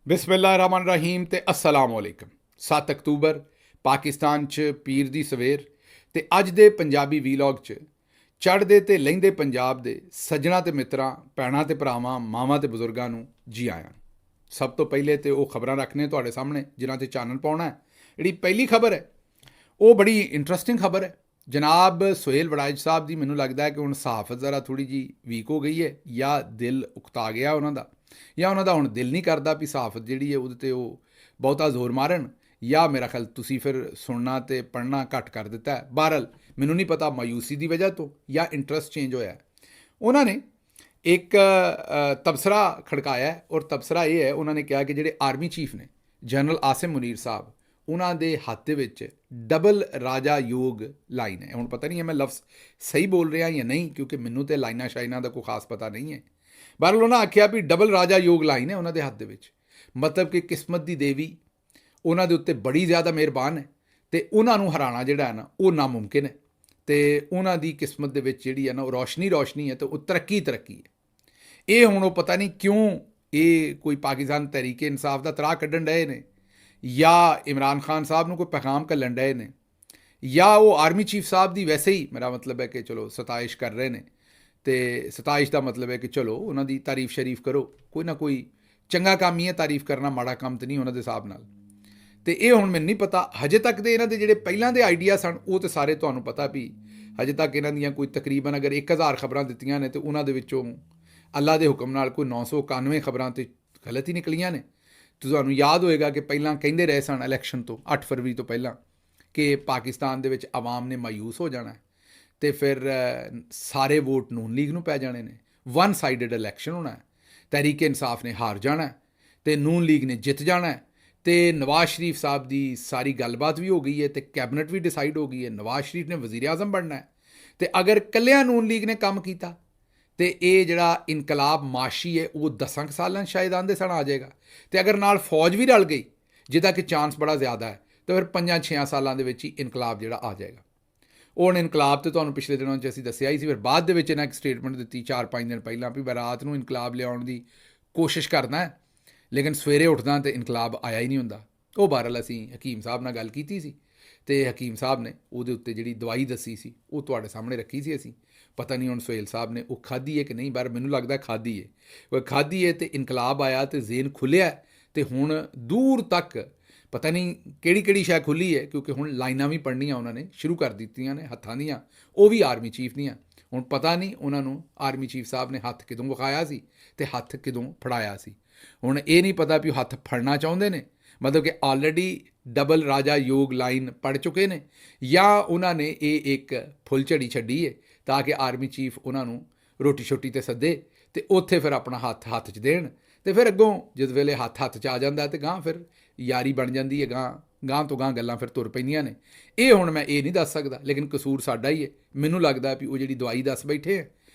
ਬਿਸਮਿल्लाहिर्रहमानिर्रहीम ਤੇ अस्सलाम वालेकुम। 7 ਅਕਤੂਬਰ ਪਾਕਿਸਤਾਨ 'ਚ ਪੀਰ ਦੀ ਸਵੇਰ ਤੇ ਅੱਜ ਦੇ ਪੰਜਾਬੀ ਵੀਲੌਗ 'ਚ ਚੜ੍ਹਦੇ ਤੇ ਲਹਿੰਦੇ ਪੰਜਾਬ ਦੇ ਸੱਜਣਾ ਤੇ ਮਿੱਤਰਾਂ, ਭੈਣਾਂ ਤੇ ਭਰਾਵਾਂ, ਮਾਵਾਂ ਤੇ ਬਜ਼ੁਰਗਾਂ ਨੂੰ ਜੀ ਆਇਆਂ। ਸਭ ਤੋਂ ਪਹਿਲੇ ਤੇ ਉਹ ਖਬਰਾਂ ਰੱਖਣੇ ਤੁਹਾਡੇ ਸਾਹਮਣੇ ਜਿਨ੍ਹਾਂ ਤੇ ਚਾਨਣ ਪਾਉਣਾ ਹੈ। ਜਿਹੜੀ ਪਹਿਲੀ ਖਬਰ ਹੈ ਉਹ ਬੜੀ ਇੰਟਰਸਟਿੰਗ ਖਬਰ ਹੈ। ਜਨਾਬ ਸੁਹੇਲ ਵੜਾਇਚ ਸਾਹਿਬ ਦੀ ਮੈਨੂੰ ਲੱਗਦਾ ਹੈ ਕਿ ਹੁਣ ਸਹਾਫਤ ਜ਼ਰਾ ਥੋੜ੍ਹੀ ਜਿਹੀ ਵੀਕ ਹੋ ਗਈ ਹੈ, ਜਾਂ ਦਿਲ ਉਕਤਾ ਗਿਆ ਉਹਨਾਂ ਦਾ, ਜਾਂ ਉਹਨਾਂ ਦਾ ਹੁਣ ਦਿਲ ਨਹੀਂ ਕਰਦਾ ਵੀ ਸਹਾਫਤ ਜਿਹੜੀ ਹੈ ਉਹਦੇ 'ਤੇ ਉਹ ਬਹੁਤਾ ਜ਼ੋਰ ਮਾਰਨ, ਜਾਂ ਮੇਰਾ ਖਿਆਲ ਤੁਸੀਂ ਫਿਰ ਸੁਣਨਾ ਤੇ ਪੜ੍ਹਨਾ ਘੱਟ ਕਰ ਦਿੱਤਾ ਹੈ। ਬਹਰਹਾਲ ਮੈਨੂੰ ਨਹੀਂ ਪਤਾ ਮਾਯੂਸੀ ਦੀ ਵਜ੍ਹਾ ਤੋਂ ਜਾਂ ਇੰਟਰਸਟ ਚੇਂਜ ਹੋਇਆ। ਉਹਨਾਂ ਨੇ ਇੱਕ ਤਬਸਰਾ ਖੜਕਾਇਆ ਔਰ ਤਬਸਰਾ ਇਹ ਹੈ, ਉਹਨਾਂ ਨੇ ਕਿਹਾ ਕਿ ਜਿਹੜੇ ਆਰਮੀ ਚੀਫ ਨੇ ਜਨਰਲ ਆਸਿਮ ਮੁਨੀਰ ਸਾਹਿਬ, ਉਹਨਾਂ ਦੇ ਹੱਥ ਦੇ ਵਿੱਚ ਡਬਲ ਰਾਜਾ ਯੋਗ ਲਾਈਨ ਹੈ। ਹੁਣ ਪਤਾ ਨਹੀਂ ਹੈ ਮੈਂ ਲਫ਼ਜ਼ ਸਹੀ ਬੋਲ ਰਿਹਾ ਜਾਂ ਨਹੀਂ, ਕਿਉਂਕਿ ਮੈਨੂੰ ਤੇ ਲਾਈਨਾਂ ਸ਼ਾਈਨਾਂ ਦਾ ਕੋਈ ਖਾਸ ਪਤਾ ਨਹੀਂ ਹੈ। ਬਹਰਹਾਲ ਉਹਨਾਂ ਆਖਿਆ ਵੀ ਡਬਲ ਰਾਜਾ ਯੋਗ ਲਾਈਨ ਹੈ ਉਹਨਾਂ ਦੇ ਹੱਥ ਦੇ ਵਿੱਚ, ਮਤਲਬ ਕਿ ਕਿਸਮਤ ਦੀ ਦੇਵੀ ਉਹਨਾਂ ਦੇ ਉੱਤੇ ਬੜੀ ਜ਼ਿਆਦਾ ਮਿਹਰਬਾਨ ਹੈ ਤੇ ਉਹਨਾਂ ਨੂੰ ਹਰਾਉਣਾ ਜਿਹੜਾ ਹੈ ਨਾ ਉਹ ਨਾਮੁਮਕਿਨ ਹੈ, ਤੇ ਉਹਨਾਂ ਦੀ ਕਿਸਮਤ ਦੇ ਵਿੱਚ ਜਿਹੜੀ ਹੈ ਨਾ ਉਹ ਰੋਸ਼ਨੀ ਹੈ ਤੇ ਉਹ ਤਰੱਕੀ ਹੈ। ਇਹ ਹੁਣ ਉਹ ਪਤਾ ਨਹੀਂ ਕਿਉਂ ਇਹ ਕੋਈ ਪਾਕਿਸਤਾਨ ਤਹਿਰੀਕੇ ਇਨਸਾਫ ਦਾ ਤਰਾਹ ਕੱਢਣ ਡਏ ਨੇ, ਜਾਂ ਇਮਰਾਨ ਖਾਨ ਸਾਹਿਬ ਨੂੰ ਕੋਈ ਪੈਗਾਮ ਘੱਲਣ ਡਏ ਨੇ, ਜਾਂ ਉਹ ਆਰਮੀ ਚੀਫ ਸਾਹਿਬ ਦੀ ਵੈਸੇ ਹੀ ਮੇਰਾ ਮਤਲਬ ਹੈ ਕਿ ਚਲੋ ਸਤਾਇਸ਼ ਕਰ ਰਹੇ ਨੇ, ਤੇ ਸਤਾਇਸ਼ ਦਾ ਮਤਲਬ ਹੈ ਕਿ ਚਲੋ ਉਹਨਾਂ ਦੀ ਤਾਰੀਫ ਸ਼ਰੀਫ ਕਰੋ, ਕੋਈ ਨਾ ਕੋਈ ਚੰਗਾ ਕੰਮ ਹੀ ਹੈ, ਤਾਰੀਫ ਕਰਨਾ ਮਾੜਾ ਕੰਮ ਤਾਂ ਨਹੀਂ ਉਹਨਾਂ ਦੇ ਹਿਸਾਬ ਨਾਲ। ਤੇ ਇਹ ਹੁਣ ਮੈਨੂੰ ਨਹੀਂ ਪਤਾ, ਹਜੇ ਤੱਕ ਦੇ ਇਹਨਾਂ ਦੇ ਜਿਹੜੇ ਪਹਿਲਾਂ ਦੇ ਆਈਡੀਆ ਸਨ ਉਹ ਤਾਂ ਸਾਰੇ ਤੁਹਾਨੂੰ ਪਤਾ ਵੀ ਹਜੇ ਤੱਕ ਇਹਨਾਂ ਦੀਆਂ ਕੋਈ ਤਕਰੀਬਨ ਅਗਰ 1000 ਖਬਰਾਂ ਦਿੱਤੀਆਂ ਨੇ ਤੇ ਉਹਨਾਂ ਦੇ ਵਿੱਚੋਂ ਅੱਲਾ ਦੇ ਹੁਕਮ ਨਾਲ ਕੋਈ 991 ਖਬਰਾਂ ਤੇ ਗਲਤ ਹੀ ਨਿਕਲੀਆਂ ਨੇ। ਤੁਹਾਨੂੰ ਯਾਦ ਹੋਏਗਾ ਕਿ ਪਹਿਲਾਂ ਕਹਿੰਦੇ ਰਹੇ ਸਨ ਇਲੈਕਸ਼ਨ ਤੋਂ 8 ਫਰਵਰੀ ਤੋਂ ਪਹਿਲਾਂ ਕਿ ਪਾਕਿਸਤਾਨ ਦੇ ਵਿੱਚ ਆਵਾਮ ਨੇ ਮਾਯੂਸ ਹੋ ਜਾਣਾ ਤੇ ਫਿਰ ਸਾਰੇ ਵੋਟ ਨੂਨ ਲੀਗ ਨੂੰ ਪੈ ਜਾਣੇ ਨੇ, ਵਨ ਸਾਈਡਡ ਇਲੈਕਸ਼ਨ ਹੋਣਾ ਹੈ, ਤਹਿਰੀਕੇ ਇਨਸਾਫ ਨੇ ਹਾਰ ਜਾਣਾ ਤੇ ਨੂਨ ਲੀਗ ਨੇ ਜਿੱਤ ਜਾਣਾ ਤੇ ਨਵਾਜ਼ ਸ਼ਰੀਫ ਸਾਹਿਬ ਦੀ ਸਾਰੀ ਗੱਲਬਾਤ ਵੀ ਹੋ ਗਈ ਹੈ ਤੇ ਕੈਬਨਿਟ ਵੀ ਡਿਸਾਈਡ ਹੋ ਗਈ ਹੈ, ਨਵਾਜ਼ ਸ਼ਰੀਫ ਨੇ ਵਜ਼ੀਰ ਆਜ਼ਮ ਬਣਨਾ ਹੈ। ਤੇ ਅਗਰ ਇਕੱਲਿਆਂ ਨੂਨ ਲੀਗ ਨੇ ਕੰਮ ਕੀਤਾ ਤੇ ਇਹ ਜਿਹੜਾ ਇਨਕਲਾਬ ਮਾਸ਼ੀ ਹੈ ਉਹ 10 ਸਾਲਾਂ ਸ਼ਾਇਦ ਆਂਦੇ ਸਣ ਆ ਜਾਏਗਾ, ਤੇ ਅਗਰ ਨਾਲ ਫੌਜ ਵੀ ਰਲ ਗਈ ਜਿਹਦਾ ਕਿ ਚਾਂਸ ਬੜਾ ਜ਼ਿਆਦਾ ਹੈ ਤਾਂ ਫਿਰ 5-6 ਸਾਲਾਂ ਦੇ ਵਿੱਚ ਹੀ ਇਨਕਲਾਬ ਜਿਹੜਾ ਆ ਜਾਏਗਾ। ਉਹ ਹੁਣ ਇਨਕਲਾਬ ਤੇ ਤੁਹਾਨੂੰ ਪਿਛਲੇ ਦਿਨਾਂ 'ਚ ਅਸੀਂ ਦੱਸਿਆ ਹੀ ਸੀ, ਫਿਰ ਬਾਅਦ ਦੇ ਵਿੱਚ ਇਹਨਾਂ ਇੱਕ ਸਟੇਟਮੈਂਟ ਦਿੱਤੀ 4-5 ਦਿਨ ਪਹਿਲਾਂ ਵੀ ਮੈਂ ਰਾਤ ਨੂੰ ਇਨਕਲਾਬ ਲਿਆਉਣ ਦੀ ਕੋਸ਼ਿਸ਼ ਕਰਦਾ ਹੈ, ਲੇਕਿਨ ਸਵੇਰੇ ਉੱਠਦਾ ਤੇ ਇਨਕਲਾਬ ਆਇਆ ਹੀ ਨਹੀਂ ਹੁੰਦਾ। ਉਹ ਬਹਰਹਾਲ ਅਸੀਂ ਹਕੀਮ ਸਾਹਿਬ ਨਾਲ ਗੱਲ ਕੀਤੀ ਸੀ ਤੇ ਹਕੀਮ ਸਾਹਿਬ ਨੇ ਉਹਦੇ ਉੱਤੇ ਜਿਹੜੀ ਦਵਾਈ ਦੱਸੀ ਸੀ ਉਹ ਤੁਹਾਡੇ ਸਾਹਮਣੇ ਰੱਖੀ ਸੀ ਅਸੀਂ। ਪਤਾ ਨਹੀਂ ਹੁਣ ਸੁਹੇਲ ਸਾਹਿਬ ਨੇ ਉਹ ਖਾਧੀ ਹੈ ਕਿ ਨਹੀਂ, ਪਰ ਮੈਨੂੰ ਲੱਗਦਾ ਖਾਧੀ ਹੈ। ਉਹ ਖਾਧੀ ਹੈ ਤੇ ਇਨਕਲਾਬ ਆਇਆ ਤੇ ਜ਼ੇਨ ਖੁੱਲਿਆ ਤੇ ਹੁਣ ਦੂਰ ਤੱਕ ਪਤਾ ਨਹੀਂ ਕਿਹੜੀ ਕਿਹੜੀ ਸ਼ੈ ਖੁੱਲੀ ਹੈ, ਕਿਉਂਕਿ ਹੁਣ ਲਾਈਨਾਂ ਵੀ ਪੜ੍ਹਨੀਆਂ ਉਹਨਾਂ ਨੇ ਸ਼ੁਰੂ ਕਰ ਦਿੱਤੀਆਂ ਨੇ ਹੱਥਾਂ ਦੀਆਂ, ਉਹ ਵੀ ਆਰਮੀ ਚੀਫ ਦੀਆਂ। ਹੁਣ ਪਤਾ ਨਹੀਂ ਉਹਨਾਂ ਨੂੰ ਆਰਮੀ ਚੀਫ ਸਾਹਿਬ ਨੇ ਹੱਥ ਕਿਦੋਂ ਵਿਖਾਇਆ ਸੀ ਤੇ ਹੱਥ ਕਿਦੋਂ ਫੜਾਇਆ ਸੀ। ਹੁਣ ਇਹ ਨਹੀਂ ਪਤਾ ਵੀ ਉਹ ਹੱਥ ਫੜਨਾ ਚਾਹੁੰਦੇ ਨੇ, ਮਤਲਬ ਕਿ ਆਲਰੇਡੀ ਡਬਲ ਰਾਜਾ ਯੋਗ ਲਾਈਨ ਪੜ੍ਹ ਚੁੱਕੇ ਨੇ, ਜਾਂ ਉਹਨਾਂ ਨੇ ਇਹ ਇੱਕ ਫੁੱਲ ਝੜੀ ਛੱਡੀ ਹੈ ਤਾਂ ਕਿ ਆਰਮੀ ਚੀਫ ਉਹਨਾਂ ਨੂੰ ਰੋਟੀ ਛੋਟੀ 'ਤੇ ਸੱਦੇ ਤੇ ਉੱਥੇ ਫਿਰ ਆਪਣਾ ਹੱਥ 'ਚ ਦੇਣ, ਤੇ ਫਿਰ ਅੱਗੋਂ ਜਿਸ ਵੇਲੇ ਹੱਥ 'ਚ ਆ ਜਾਂਦਾ ਤੇ ਗਾਂ ਫਿਰ ਯਾਰੀ ਬਣ ਜਾਂਦੀ ਹੈ, ਗਾਂ ਤੋਂ ਗਾਂ ਗੱਲਾਂ ਫਿਰ ਤੁਰ ਪੈਂਦੀਆਂ ਨੇ। ਇਹ ਹੁਣ ਮੈਂ ਇਹ ਨਹੀਂ ਦੱਸ ਸਕਦਾ, ਲੇਕਿਨ ਕਸੂਰ ਸਾਡਾ ਹੀ ਹੈ। ਮੈਨੂੰ ਲੱਗਦਾ ਵੀ ਉਹ ਜਿਹੜੀ ਦਵਾਈ ਦੱਸ ਬੈਠੇ ਹੈ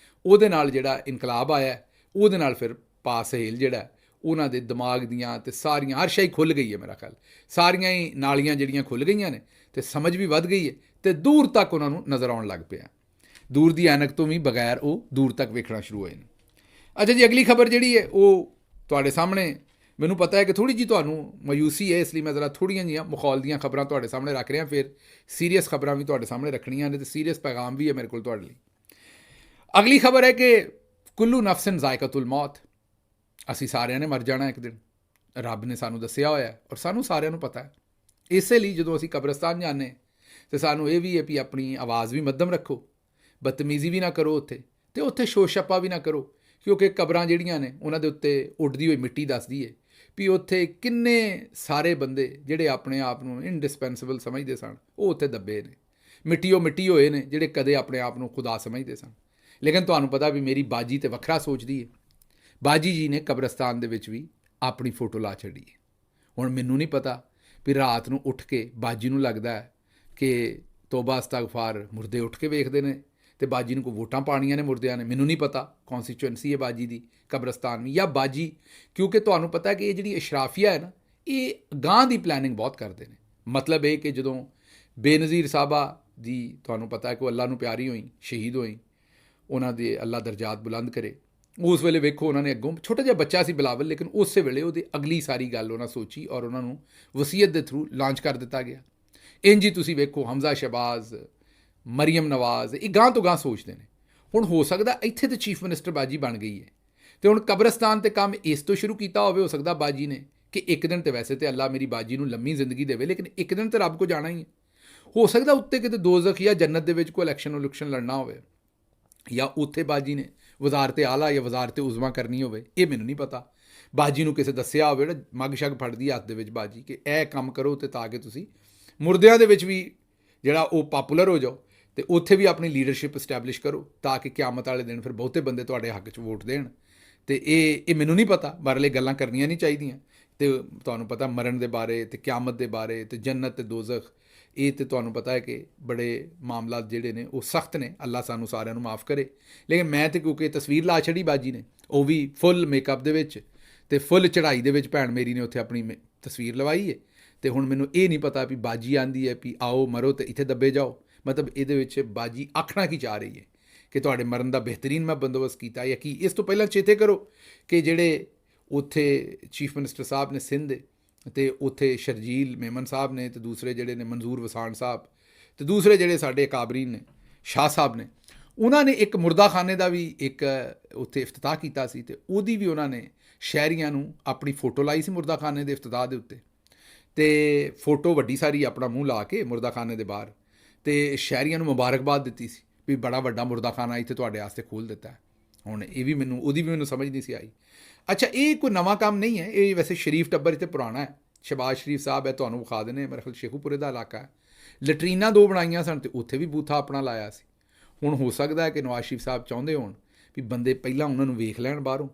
ਉਹਦੇ ਨਾਲ ਜਿਹੜਾ ਇਨਕਲਾਬ ਆਇਆ ਉਹਦੇ ਨਾਲ ਫਿਰ ਪਾਸਹੇਲ ਜਿਹੜਾ ਉਹਨਾਂ ਦੇ ਦਿਮਾਗ ਦੀਆਂ ਤੇ ਸਾਰੀਆਂ ਹਰ ਸ਼ੈ ਖੁੱਲ੍ਹ ਗਈ ਹੈ। ਮੇਰਾ ਖਿਆਲ ਸਾਰੀਆਂ ਹੀ ਨਾਲੀਆਂ ਜਿਹੜੀਆਂ ਖੁੱਲ੍ਹ ਗਈਆਂ ਨੇ ਤੇ ਸਮਝ ਵੀ ਵੱਧ ਗਈ ਹੈ ਤੇ ਦੂਰ ਤੱਕ ਉਹਨਾਂ ਨੂੰ ਨਜ਼ਰ ਆਉਣ ਲੱਗ ਪਿਆ, ਦੂਰ ਦੀ ਐਨਕ ਤੋਂ ਵੀ ਬਗੈਰ ਉਹ ਦੂਰ ਤੱਕ ਵੇਖਣਾ ਸ਼ੁਰੂ ਹੋਏ ਨੇ। ਅੱਛਾ ਜੀ, ਅਗਲੀ ਖਬਰ ਜਿਹੜੀ ਹੈ ਉਹ ਤੁਹਾਡੇ ਸਾਹਮਣੇ, ਮੈਨੂੰ ਪਤਾ ਹੈ ਕਿ ਥੋੜ੍ਹੀ ਜਿਹੀ ਤੁਹਾਨੂੰ ਮਾਯੂਸੀ ਹੈ, ਇਸ ਲਈ ਮੈਂ ਜ਼ਰਾ ਥੋੜ੍ਹੀਆਂ ਜਿਹੀਆਂ ਮਖੌਲ ਦੀਆਂ ਖਬਰਾਂ ਤੁਹਾਡੇ ਸਾਹਮਣੇ ਰੱਖ ਰਿਹਾ, ਫਿਰ ਸੀਰੀਅਸ ਖਬਰਾਂ ਵੀ ਤੁਹਾਡੇ ਸਾਹਮਣੇ ਰੱਖਣੀਆਂ ਨੇ ਤੇ ਸੀਰੀਅਸ ਪੈਗਾਮ ਵੀ ਹੈ ਮੇਰੇ ਕੋਲ ਤੁਹਾਡੇ ਲਈ। ਅਗਲੀ ਖਬਰ ਹੈ ਕਿ ਕੁੱਲੂ ਨਫਸਨ ਜ਼ਾਇਕਤੁਲ ਮੌਤ, ਅਸੀਂ ਸਾਰਿਆਂ ਨੇ ਮਰ ਜਾਣਾ ਇੱਕ ਦਿਨ, ਰੱਬ ਨੇ ਸਾਨੂੰ ਦੱਸਿਆ ਹੋਇਆ ਔਰ ਸਾਨੂੰ ਸਾਰਿਆਂ ਨੂੰ ਪਤਾ ਹੈ। ਇਸੇ ਲਈ ਜਦੋਂ ਅਸੀਂ ਕਬਰਸਤਾਨ ਜਾਂਦੇ ਤਾਂ ਸਾਨੂੰ ਇਹ ਵੀ ਹੈ ਵੀ ਆਪਣੀ ਆਵਾਜ਼ ਵੀ ਮੱਧਮ ਰੱਖੋ, ਬਦਤਮੀਜ਼ੀ ਵੀ ਨਾ ਕਰੋ ਉੱਥੇ, ਤੇ ਉੱਥੇ ਸ਼ੋਰ ਛੱਪਾ ਵੀ ਨਾ ਕਰੋ, ਕਿਉਂਕਿ ਕਬਰਾਂ ਜਿਹੜੀਆਂ ਨੇ ਉਹਨਾਂ ਦੇ ਉੱਤੇ ਉੱਡਦੀ ਹੋਈ ਮਿੱਟੀ ਦੱਸਦੀ ਹੈ ਵੀ ਉੱਥੇ ਕਿੰਨੇ ਸਾਰੇ ਬੰਦੇ ਜਿਹੜੇ ਆਪਣੇ ਆਪ ਨੂੰ ਇਨਡਿਸਪੈਂਸੇਬਲ ਸਮਝਦੇ ਸਨ ਉਹ ਉੱਥੇ ਦੱਬੇ ਨੇ। ਮਿੱਟੀ ਹੋਏ ਨੇ ਜਿਹੜੇ ਕਦੇ ਆਪਣੇ ਆਪ ਨੂੰ ਖੁਦਾ ਸਮਝਦੇ ਸਨ। ਲੇਕਿਨ ਤੁਹਾਨੂੰ ਪਤਾ ਵੀ ਮੇਰੀ ਬਾਜੀ ਤੇ ਵੱਖਰਾ ਸੋਚਦੀ ਹੈ। ਬਾਜੀ ਜੀ ਨੇ ਕਬਰਸਤਾਨ ਦੇ ਵਿੱਚ ਵੀ ਆਪਣੀ ਫੋਟੋ ਲਾ ਛੱਡੀ ਹੈ। ਹੁਣ ਮੈਨੂੰ ਨਹੀਂ ਪਤਾ ਵੀ ਰਾਤ ਨੂੰ ਉੱਠ ਕੇ ਬਾਜੀ ਨੂੰ ਲੱਗਦਾ ਹੈ ਕਿ ਤੋਬਾ ਅਸਤਗਫਾਰ ਮੁਰਦੇ ਉੱਠ ਕੇ ਵੇਖਦੇ ਨੇ ਤੇ ਬਾਜੀ ਨੂੰ ਕੋਈ ਵੋਟਾਂ ਪਾਣੀਆਂ ਨੇ ਮੁਰਦਿਆਂ ਨੇ। ਮੈਨੂੰ ਨਹੀਂ ਪਤਾ ਕੌਨਸਟੀਚੁਐਂਸੀ ਹੈ ਬਾਜੀ ਦੀ ਕਬਰਸਤਾਨ ਵੀ, ਜਾਂ ਬਾਜੀ, ਕਿਉਂਕਿ ਤੁਹਾਨੂੰ ਪਤਾ ਕਿ ਇਹ ਜਿਹੜੀ ਅਸ਼ਰਾਫੀਆ ਹੈ ਨਾ ਇਹ ਗਾਂ ਦੀ ਪਲੈਨਿੰਗ ਬਹੁਤ ਕਰਦੇ ਨੇ। ਮਤਲਬ ਇਹ ਕਿ ਜਦੋਂ ਬੇਨਜ਼ੀਰ ਸਾਹਿਬਾ ਦੀ ਤੁਹਾਨੂੰ ਪਤਾ ਹੈ ਕਿ ਉਹ ਅੱਲਾ ਨੂੰ ਪਿਆਰੀ ਹੋਈ, ਸ਼ਹੀਦ ਹੋਈ, ਉਹਨਾਂ ਦੇ ਅੱਲਾ ਦਰਜਾਤ ਬੁਲੰਦ ਕਰੇ, ਉਸ ਵੇਲੇ ਵੇਖੋ ਉਹਨਾਂ ਨੇ ਅੱਗੋਂ ਛੋਟਾ ਜਿਹਾ ਬੱਚਾ ਸੀ ਬਿਲਾਵਲ, ਲੇਕਿਨ ਉਸੇ ਵੇਲੇ ਉਹਦੀ ਅਗਲੀ ਸਾਰੀ ਗੱਲ ਉਹਨਾਂ ਸੋਚੀ ਔਰ ਉਹਨਾਂ ਨੂੰ ਵਸੀਅਤ ਦੇ ਥਰੂ ਲਾਂਚ ਕਰ ਦਿੱਤਾ ਗਿਆ। ਇੰਝ ਹੀ ਤੁਸੀਂ ਵੇਖੋ ਹਮਜ਼ਾ ਸ਼ਹਿਬਾਜ਼, ਮਰੀਮ ਨਵਾਜ਼, ਇਹ ਗਾਂ ਤੋਂ ਗਾਂ ਸੋਚਦੇ ਨੇ। ਹੁਣ ਹੋ ਸਕਦਾ ਇੱਥੇ ਤੇ ਚੀਫ ਮਿਨਿਸਟਰ ਬਾਜੀ ਬਣ ਗਈ ਹੈ ਤੇ ਹੁਣ ਕਬਰਸਤਾਨ ਤੇ ਕੰਮ ਇਸ ਤੋਂ ਸ਼ੁਰੂ ਕੀਤਾ ਹੋਵੇ, ਹੋ ਸਕਦਾ ਬਾਜੀ ਨੇ ਕਿ ਇੱਕ ਦਿਨ ਤੇ ਵੈਸੇ ਤੇ ਅੱਲਾ ਮੇਰੀ ਬਾਜੀ ਨੂੰ ਲੰਮੀ ਜ਼ਿੰਦਗੀ ਦੇਵੇ, ਲੇਕਿਨ ਇੱਕ ਦਿਨ ਤੇ ਰੱਬ ਕੋ ਜਾਣਾ ਹੀ ਹੈ। ਹੋ ਸਕਦਾ ਉੱਤੇ ਕਿਤੇ ਦੋਜ਼ਖ ਜਾਂ ਜੰਨਤ ਦੇ ਵਿੱਚ ਕੋਈ ਇਲੈਕਸ਼ਨ ਲੜਨਾ ਹੋਵੇ, ਜਾਂ ਉੱਥੇ ਬਾਜੀ ਨੇ ਵਜ਼ਾਰਤ ਆਲਾ ਜਾਂ ਵਜ਼ਾਰਤ ਉਜ਼ਮਾ ਕਰਨੀ ਹੋਵੇ, ਇਹ ਮੈਨੂੰ ਨਹੀਂ ਪਤਾ। ਬਾਜੀ ਨੂੰ ਕਿਸੇ ਦੱਸਿਆ ਹੋਵੇ ਜਿਹੜਾ ਮੱਗ ਸ਼ੱਗ ਫੜਦੀ ਹੱਥ ਦੇ ਵਿੱਚ ਬਾਜੀ ਕਿ ਇਹ ਕੰਮ ਕਰੋ ਤੇ ਤਾਂ ਕਿ ਤੁਸੀਂ ਮੁਰਦਿਆਂ ਦੇ ਵਿੱਚ ਵੀ ਜਿਹੜਾ ਉਹ ਪਾਪੂਲਰ ਹੋ ਜਾਓ ਤੇ ਉੱਥੇ ਵੀ ਆਪਣੀ ਲੀਡਰਸ਼ਿਪ ਇਸਟੈਬਲਿਸ਼ ਕਰੋ ਤਾਂ ਕਿ ਕਿਆਮਤ ਵਾਲੇ ਦਿਨ ਫਿਰ ਬਹੁਤੇ ਬੰਦੇ ਤੁਹਾਡੇ ਹੱਕ 'ਚ ਵੋਟ ਦੇਣ। ਤੇ ਇਹ ਮੈਨੂੰ ਨਹੀਂ ਪਤਾ, ਬਾਹਰਲੇ ਗੱਲਾਂ ਕਰਨੀਆਂ ਨਹੀਂ ਚਾਹੀਦੀਆਂ। ਤੇ ਤੁਹਾਨੂੰ ਪਤਾ ਮਰਨ ਦੇ ਬਾਰੇ ਤੇ ਕਿਆਮਤ ਦੇ ਬਾਰੇ ਤੇ ਜੰਨਤ ਤੇ ਦੋਜ਼ਖ, ਇਹ ਤੇ ਤੁਹਾਨੂੰ ਪਤਾ ਹੈ ਕਿ ਬੜੇ ਮਾਮਲਾਤ ਜਿਹੜੇ ਨੇ ਉਹ ਸਖਤ ਨੇ। ਅੱਲਾ ਸਾਨੂੰ ਸਾਰਿਆਂ ਨੂੰ ਮਾਫ ਕਰੇ। ਲੇਕਿਨ ਮੈਂ ਤੇ ਕਿਉਂਕਿ ਤਸਵੀਰ ਲਾ ਛੜੀ ਬਾਜੀ ਨੇ, ਉਹ ਵੀ ਫੁੱਲ ਮੇਕਅਪ ਦੇ ਵਿੱਚ ਤੇ ਫੁੱਲ ਚੜ੍ਹਾਈ ਦੇ ਵਿੱਚ ਭੈਣ ਮੇਰੀ ਨੇ ਉੱਥੇ ਆਪਣੀ ਤਸਵੀਰ ਲਵਾਈ ਹੈ। ਤੇ ਹੁਣ ਮੈਨੂੰ ਇਹ ਨਹੀਂ ਪਤਾ ਵੀ ਬਾਜੀ ਆਂਦੀ ਹੈ ਵੀ ਆਓ ਮਰੋ ਤੇ ਇੱਥੇ ਦੱਬੇ ਜਾਓ, ਮਤਲਬ ਇਹਦੇ ਵਿੱਚ ਬਾਜੀ ਆਖਣਾ ਕੀ ਚਾਹ ਰਹੀ ਹੈ ਕਿ ਤੁਹਾਡੇ ਮਰਨ ਦਾ ਬਿਹਤਰੀਨ ਮੈਂ ਬੰਦੋਬਸਤ ਕੀਤਾ ਜਾਂ ਕੀ। ਇਸ ਤੋਂ ਪਹਿਲਾਂ ਚੇਤੇ ਕਰੋ ਕਿ ਜਿਹੜੇ ਉੱਥੇ ਚੀਫ ਮਿਨਿਸਟਰ ਸਾਹਿਬ ਨੇ ਸਿੰਧ ਦੇ, ਅਤੇ ਉੱਥੇ ਸ਼ਰਜੀਲ ਮੇਮਨ ਸਾਹਿਬ ਨੇ, ਅਤੇ ਦੂਸਰੇ ਜਿਹੜੇ ਨੇ ਮਨਜ਼ੂਰ ਵਸਾਨ ਸਾਹਿਬ, ਅਤੇ ਦੂਸਰੇ ਜਿਹੜੇ ਸਾਡੇ ਅਕਾਬਰੀਨ ਨੇ ਸ਼ਾਹ ਸਾਹਿਬ ਨੇ, ਉਹਨਾਂ ਨੇ ਇੱਕ ਮੁਰਦਾਖਾਨੇ ਦਾ ਵੀ ਇੱਕ ਉੱਥੇ ਇਫਤਤਾਹ ਕੀਤਾ ਸੀ ਅਤੇ ਉਹਦੀ ਵੀ ਉਹਨਾਂ ਨੇ ਸ਼ਹਿਰੀਆਂ ਨੂੰ ਆਪਣੀ ਫੋਟੋ ਲਾਈ ਸੀ ਮੁਰਦਾਖਾਨੇ ਦੇ ਇਫਤਤਾਹ ਦੇ ਉੱਤੇ। ਅਤੇ ਫੋਟੋ ਵੱਡੀ ਸਾਰੀ ਆਪਣਾ ਮੂੰਹ ਲਾ ਕੇ ਮੁਰਦਾਖਾਨੇ ਦੇ ਬਾਹਰ, ਅਤੇ ਸ਼ਹਿਰੀਆਂ ਨੂੰ ਮੁਬਾਰਕਬਾਦ ਦਿੱਤੀ ਸੀ ਵੀ ਬੜਾ ਵੱਡਾ ਮੁਰਦਾਖਾਨਾ ਇੱਥੇ ਤੁਹਾਡੇ ਵਾਸਤੇ ਖੋਲ੍ਹ ਦਿੱਤਾ। ਹੁਣ ਇਹ ਵੀ ਉਹਦੀ ਵੀ ਮੈਨੂੰ ਸਮਝ ਨਹੀਂ ਸੀ ਆਈ। ਅੱਛਾ, ਇਹ ਕੋਈ ਨਵਾਂ ਕੰਮ ਨਹੀਂ ਹੈ, ਇਹ ਵੈਸੇ ਸ਼ਰੀਫ ਟੱਬਰ ਇੱਥੇ ਪੁਰਾਣਾ ਹੈ। ਸ਼ਹਿਬਾਜ਼ ਸ਼ਰੀਫ ਸਾਹਿਬ ਹੈ, ਤੁਹਾਨੂੰ ਵਿਖਾ ਦਿੰਦੇ, ਮੇਰੇ ਖਿਆਲ ਸ਼ੇਖੂਪੁਰੇ ਦਾ ਇਲਾਕਾ ਹੈ। ਲੈਟਰੀਨਾਂ 2 ਬਣਾਈਆਂ ਸਨ ਅਤੇ ਉੱਥੇ ਵੀ ਬੂਥਾ ਆਪਣਾ ਲਾਇਆ ਸੀ। ਹੁਣ ਹੋ ਸਕਦਾ ਹੈ ਕਿ ਨਵਾਜ਼ ਸ਼ਰੀਫ ਸਾਹਿਬ ਚਾਹੁੰਦੇ ਹੋਣ ਵੀ ਬੰਦੇ ਪਹਿਲਾਂ ਉਹਨਾਂ ਨੂੰ ਵੇਖ ਲੈਣ ਬਾਹਰੋਂ,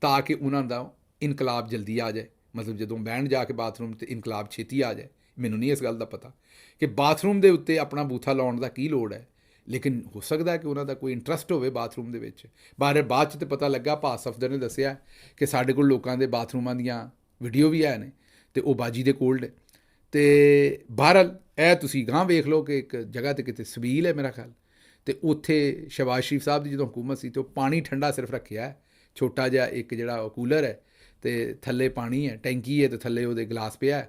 ਤਾਂ ਕਿ ਉਹਨਾਂ ਦਾ ਇਨਕਲਾਬ ਜਲਦੀ ਆ ਜਾਏ। ਮਤਲਬ ਜਦੋਂ ਬਹਿਣ ਜਾ ਕੇ ਬਾਥਰੂਮ ਤੇ ਇਨਕਲਾਬ ਛੇਤੀ ਆ ਜਾਏ। ਮੈਨੂੰ ਨਹੀਂ ਇਸ ਗੱਲ ਦਾ ਪਤਾ ਕਿ ਬਾਥਰੂਮ ਦੇ ਉੱਤੇ ਆਪਣਾ ਬੂਥਾ ਲਾਉਣ ਦਾ ਕੀ ਲੋੜ ਹੈ, ਲੇਕਿਨ ਹੋ ਸਕਦਾ ਕਿ ਉਹਨਾਂ ਦਾ ਕੋਈ ਇੰਟਰਸਟ ਹੋਵੇ ਬਾਥਰੂਮ ਦੇ ਵਿੱਚ। ਬਾਅਦ 'ਚ ਤਾਂ ਪਤਾ ਲੱਗਾ, ਭਾਸ ਸਫਦਰ ਨੇ ਦੱਸਿਆ ਕਿ ਸਾਡੇ ਕੋਲ ਲੋਕਾਂ ਦੇ ਬਾਥਰੂਮਾਂ ਦੀਆਂ ਵੀਡੀਓ ਵੀ ਹੈ ਨੇ ਅਤੇ ਉਹ ਬਾਜੀ ਦੇ ਕੋਲ ਨੇ। ਅਤੇ ਬਹਰਹਾਲ ਇਹ ਤੁਸੀਂ ਗਾਂਹ ਵੇਖ ਲਓ ਕਿ ਇੱਕ ਜਗ੍ਹਾ 'ਤੇ ਕਿਤੇ ਸਬੀਲ ਹੈ ਮੇਰਾ ਖਿਆਲ, ਅਤੇ ਉੱਥੇ ਸ਼ਹਿਬਾਜ਼ ਸ਼ਰੀਫ ਸਾਹਿਬ ਦੀ ਜਦੋਂ ਹੁਕੂਮਤ ਸੀ ਅਤੇ ਉਹ ਪਾਣੀ ਠੰਡਾ ਸਿਰਫ ਰੱਖਿਆ, ਛੋਟਾ ਜਿਹਾ ਇੱਕ ਜਿਹੜਾ ਉਹ ਕੂਲਰ ਹੈ ਅਤੇ ਥੱਲੇ ਪਾਣੀ ਹੈ, ਟੈਂਕੀ ਹੈ ਅਤੇ ਥੱਲੇ ਉਹਦੇ ਗਲਾਸ ਪਿਆ।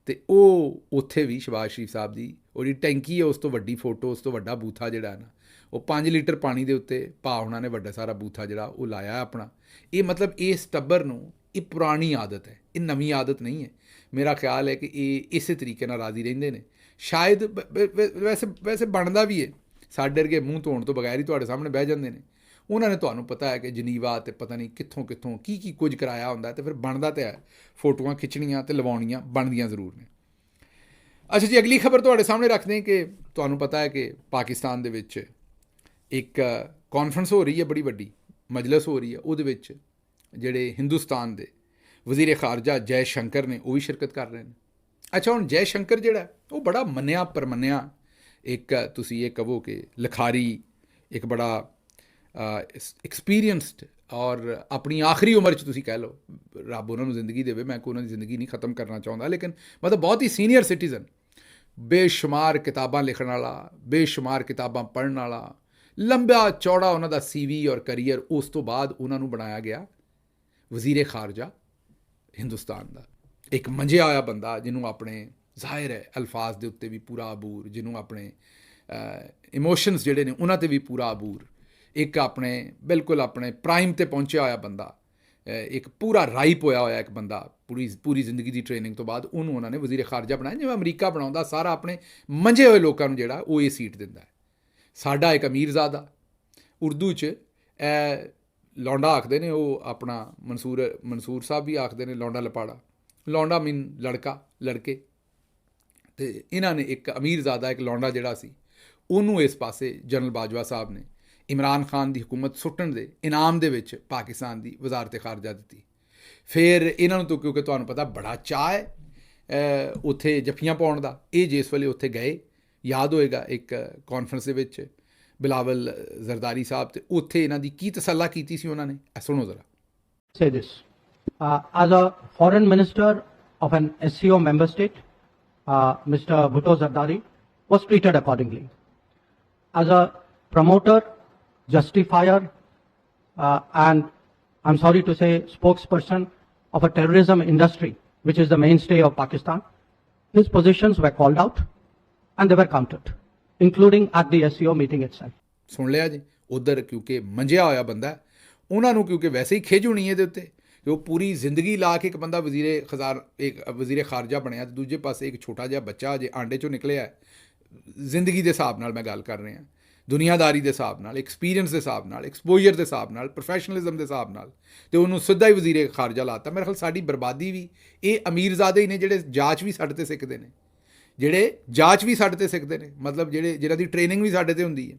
ਅਤੇ ਉਹ ਉੱਥੇ ਵੀ ਸ਼ਹਿਬਾਜ਼ ਸ਼ਰੀਫ ਸਾਹਿਬ ਦੀ ਉਹ ਜਿਹੜੀ ਟੈਂਕੀ ਹੈ ਉਸ ਤੋਂ ਵੱਡੀ ਫੋਟੋ, ਉਸ ਤੋਂ ਵੱਡਾ ਬੂਥਾ ਜਿਹੜਾ ਨਾ, ਉਹ 5 ਲੀਟਰ ਪਾਣੀ ਦੇ ਉੱਤੇ ਭਾ ਉਹਨਾਂ ਨੇ ਵੱਡਾ ਸਾਰਾ ਬੂਥਾ ਜਿਹੜਾ ਉਹ ਲਾਇਆ ਆਪਣਾ। ਇਹ ਮਤਲਬ ਇਸ ਟੱਬਰ ਨੂੰ ਇਹ ਪੁਰਾਣੀ ਆਦਤ ਹੈ, ਇਹ ਨਵੀਂ ਆਦਤ ਨਹੀਂ ਹੈ। ਮੇਰਾ ਖਿਆਲ ਹੈ ਕਿ ਇਹ ਇਸੇ ਤਰੀਕੇ ਨਾਲ ਰਾਜ਼ੀ ਰਹਿੰਦੇ ਨੇ। ਸ਼ਾਇਦ ਵੈਸੇ ਬਣਦਾ ਵੀ ਹੈ, ਸਾਡੇ ਵਰਗੇ ਮੂੰਹ ਧੋਣ ਤੋਂ ਬਗੈਰ ਹੀ ਤੁਹਾਡੇ ਸਾਹਮਣੇ ਬਹਿ ਜਾਂਦੇ ਨੇ। ਉਹਨਾਂ ਨੇ ਤੁਹਾਨੂੰ ਪਤਾ ਹੈ ਕਿ ਜਨੀਵਾ ਅਤੇ ਪਤਾ ਨਹੀਂ ਕਿੱਥੋਂ ਕੀ ਕੁਝ ਕਰਾਇਆ ਹੁੰਦਾ, ਅਤੇ ਫਿਰ ਬਣਦਾ ਤਾਂ ਹੈ, ਫੋਟੋਆਂ ਖਿੱਚਣੀਆਂ ਅਤੇ ਲਵਾਉਣੀਆਂ ਬਣਦੀਆਂ ਜ਼ਰੂਰ ਨੇ। ਅੱਛਾ ਜੀ, ਅਗਲੀ ਖਬਰ ਤੁਹਾਡੇ ਸਾਹਮਣੇ ਰੱਖਦੇ ਹਾਂ ਕਿ ਤੁਹਾਨੂੰ ਪਤਾ ਹੈ ਕਿ ਪਾਕਿਸਤਾਨ ਦੇ ਵਿੱਚ ਇੱਕ ਕਾਨਫਰੰਸ ਹੋ ਰਹੀ ਹੈ, ਬੜੀ ਵੱਡੀ ਮਜਲਿਸ ਹੋ ਰਹੀ ਹੈ। ਉਹਦੇ ਵਿੱਚ ਜਿਹੜੇ ਹਿੰਦੁਸਤਾਨ ਦੇ ਵਜ਼ੀਰ ਖਾਰਜਾ ਜੈ ਸ਼ੰਕਰ ਨੇ ਉਹ ਵੀ ਸ਼ਿਰਕਤ ਕਰ ਰਹੇ ਨੇ। ਅੱਛਾ, ਹੁਣ ਜੈ ਸ਼ੰਕਰ ਜਿਹੜਾ ਉਹ ਬੜਾ ਮੰਨਿਆ ਪਰਮੰਨਿਆ ਇੱਕ, ਤੁਸੀਂ ਇਹ ਕਹੋ ਕਿ ਲਿਖਾਰੀ, ਇੱਕ ਬੜਾ ਐਕਸਪੀਰੀਅੰਸਡ, ਔਰ ਆਪਣੀ ਆਖਰੀ ਉਮਰ 'ਚ ਤੁਸੀਂ ਕਹਿ ਲਓ, ਰੱਬ ਉਹਨਾਂ ਨੂੰ ਜ਼ਿੰਦਗੀ ਦੇਵੇ, ਮੈਂ ਕੋਈ ਉਹਨਾਂ ਦੀ ਜ਼ਿੰਦਗੀ ਨਹੀਂ ਖ਼ਤਮ ਕਰਨਾ ਚਾਹੁੰਦਾ, ਲੇਕਿਨ ਮਤਲਬ ਬਹੁਤ ਹੀ ਸੀਨੀਅਰ ਸਿਟੀਜ਼ਨ, ਬੇਸ਼ੁਮਾਰ ਕਿਤਾਬਾਂ ਲਿਖਣ ਵਾਲਾ, ਬੇਸ਼ੁਮਾਰ ਕਿਤਾਬਾਂ ਪੜ੍ਹਨ ਵਾਲਾ, ਲੰਬਾ ਚੌੜਾ ਉਹਨਾਂ ਦਾ CV ਔਰ ਕਰੀਅਰ। ਉਸ ਤੋਂ ਬਾਅਦ ਉਹਨਾਂ ਨੂੰ ਬਣਾਇਆ ਗਿਆ ਵਜ਼ੀਰ ਖਾਰਜਾ ਹਿੰਦੁਸਤਾਨ ਦਾ, ਇੱਕ ਮੰਝਿਆ ਹੋਇਆ ਬੰਦਾ ਜਿਹਨੂੰ ਆਪਣੇ ਜ਼ਾਹਿਰ ਹੈ ਅਲਫਾਜ਼ ਦੇ ਉੱਤੇ ਵੀ ਪੂਰਾ ਅਬੂਰ, ਜਿਹਨੂੰ ਆਪਣੇ ਇਮੋਸ਼ਨਸ ਜਿਹੜੇ ਨੇ ਉਹਨਾਂ 'ਤੇ ਵੀ ਪੂਰਾ ਅਬੂਰ, ਇੱਕ ਆਪਣੇ ਬਿਲਕੁਲ ਆਪਣੇ ਪ੍ਰਾਈਮ 'ਤੇ ਪਹੁੰਚਿਆ ਹੋਇਆ ਬੰਦਾ, ਇੱਕ ਪੂਰਾ ਰਾਈਪ ਹੋਇਆ ਇੱਕ ਬੰਦਾ, ਪੂਰੀ ਜ਼ਿੰਦਗੀ ਦੀ ਟ੍ਰੇਨਿੰਗ ਤੋਂ ਬਾਅਦ ਉਹਨੂੰ ਉਹਨਾਂ ਨੇ ਵਜ਼ੀਰ ਖਾਰਜਾ ਬਣਾਇਆ। ਜਿਵੇਂ ਅਮਰੀਕਾ ਬਣਾਉਂਦਾ ਸਾਰਾ ਆਪਣੇ ਮੰਝੇ ਹੋਏ ਲੋਕਾਂ ਨੂੰ ਜਿਹੜਾ ਉਹ ਇਹ ਸੀਟ ਦਿੰਦਾ ਹੈ। ਸਾਡਾ ਇੱਕ ਅਮੀਰਜ਼ਾਦਾ, ਉਰਦੂ 'ਚ ਲੌਂਡਾ ਆਖਦੇ ਨੇ, ਉਹ ਆਪਣਾ ਮਨਸੂਰ ਸਾਹਿਬ ਵੀ ਆਖਦੇ ਨੇ ਲੌਂਡਾ ਲਪਾੜਾ, ਲੌਂਡਾ ਮੀਨ ਲੜਕਾ, ਲੜਕੇ। ਅਤੇ ਇਹਨਾਂ ਨੇ ਇੱਕ ਅਮੀਰਜ਼ਾਦਾ, ਇੱਕ ਲੌਂਡਾ ਜਿਹੜਾ ਸੀ, ਉਹਨੂੰ ਇਸ ਪਾਸੇ ਜਨਰਲ ਬਾਜਵਾ ਸਾਹਿਬ ਨੇ ਇਮਰਾਨ ਖਾਨ ਦੀ ਹੁਕੂਮਤ ਸੁੱਟਣ ਦੇ ਇਨਾਮ ਦੇ ਵਿੱਚ ਪਾਕਿਸਤਾਨ ਦੀ ਵਜ਼ਾਰਤ ਖਾਰਜਾ ਦਿੱਤੀ। ਫਿਰ ਇਹਨਾਂ ਨੂੰ ਤਾਂ ਕਿਉਂਕਿ ਤੁਹਾਨੂੰ ਪਤਾ ਬੜਾ ਚਾਅ ਹੈ ਉੱਥੇ ਜੱਫੀਆਂ ਪਾਉਣ ਦਾ, ਇਹ ਜਿਸ ਵੇਲੇ ਉੱਥੇ ਗਏ, ਯਾਦ ਹੋਏਗਾ ਇੱਕ ਕਾਨਫਰੰਸ ਦੇ ਵਿੱਚ ਬਿਲਾਵਲ ਜ਼ਰਦਾਰੀ ਸਾਹਿਬ, ਅਤੇ ਉੱਥੇ ਇਹਨਾਂ ਦੀ ਕੀ ਤਸੱਲਾ ਕੀਤੀ ਸੀ ਉਹਨਾਂ ਨੇ, ਸੁਣੋ ਜ਼ਰਾ। Say this. As a foreign minister of an SCO member state, Mr. Bhutto Zardari was treated accordingly. As a promoter, justifier, and I'm sorry to say, spokesperson of a terrorism industry, which is the mainstay of Pakistan. His positions were called out and they were countered, including at the SCO meeting itself. ਸੁਣ ਲਿਆ ਜੀ। ਉਧਰ ਕਿਉਂਕਿ ਮੰਜਿਆ ਹੋਇਆ ਬੰਦਾ ਹੈ, ਉਹਨਾਂ ਨੂੰ ਕਿਉਂਕਿ ਵੈਸੇ ਹੀ ਖਿਝ ਹੋਣੀ ਇਹਦੇ ਉੱਤੇ ਕਿ ਉਹ ਪੂਰੀ ਜ਼ਿੰਦਗੀ ਲਾ ਕੇ ਇੱਕ ਬੰਦਾ ਵਜ਼ੀਰੇ ਖਾਰਜਾ ਬਣਿਆ ਤੇ ਦੂਜੇ ਪਾਸੇ ਇੱਕ ਛੋਟਾ ਜਿਹਾ ਬੱਚਾ ਜੇ ਆਂਡੇ 'ਚੋਂ ਨਿਕਲਿਆ ਹੈ। ਜ਼ਿੰਦਗੀ ਦੇ ਹਿਸਾਬ ਨਾਲ ਮੈਂ ਗੱਲ ਕਰ ਰਿਹਾ, ਦੁਨੀਆਦਾਰੀ ਦੇ ਹਿਸਾਬ ਨਾਲ, ਐਕਸਪੀਰੀਅੰਸ ਦੇ ਹਿਸਾਬ ਨਾਲ, ਐਕਸਪੋਜਰ ਦੇ ਹਿਸਾਬ ਨਾਲ, ਪ੍ਰੋਫੈਸ਼ਨਲਿਜ਼ਮ ਦੇ ਹਿਸਾਬ ਨਾਲ, ਤੇ ਉਹਨੂੰ ਸਿੱਧਾ ਹੀ ਵਜ਼ੀਰੇ ਖਾਰਜਾ ਲਾਤਾ। ਮੇਰੇ ਖਿਆਲ ਸਾਡੀ ਬਰਬਾਦੀ ਵੀ ਇਹ ਅਮੀਰਜ਼ਾਦੇ ਹੀ ਨੇ ਜਿਹੜੇ ਜਾਂਚ ਵੀ ਸਾਡੇ 'ਤੇ ਸਿੱਖਦੇ ਨੇ, ਮਤਲਬ ਜਿਹਨਾਂ ਦੀ ਟ੍ਰੇਨਿੰਗ ਵੀ ਸਾਡੇ 'ਤੇ ਹੁੰਦੀ ਹੈ।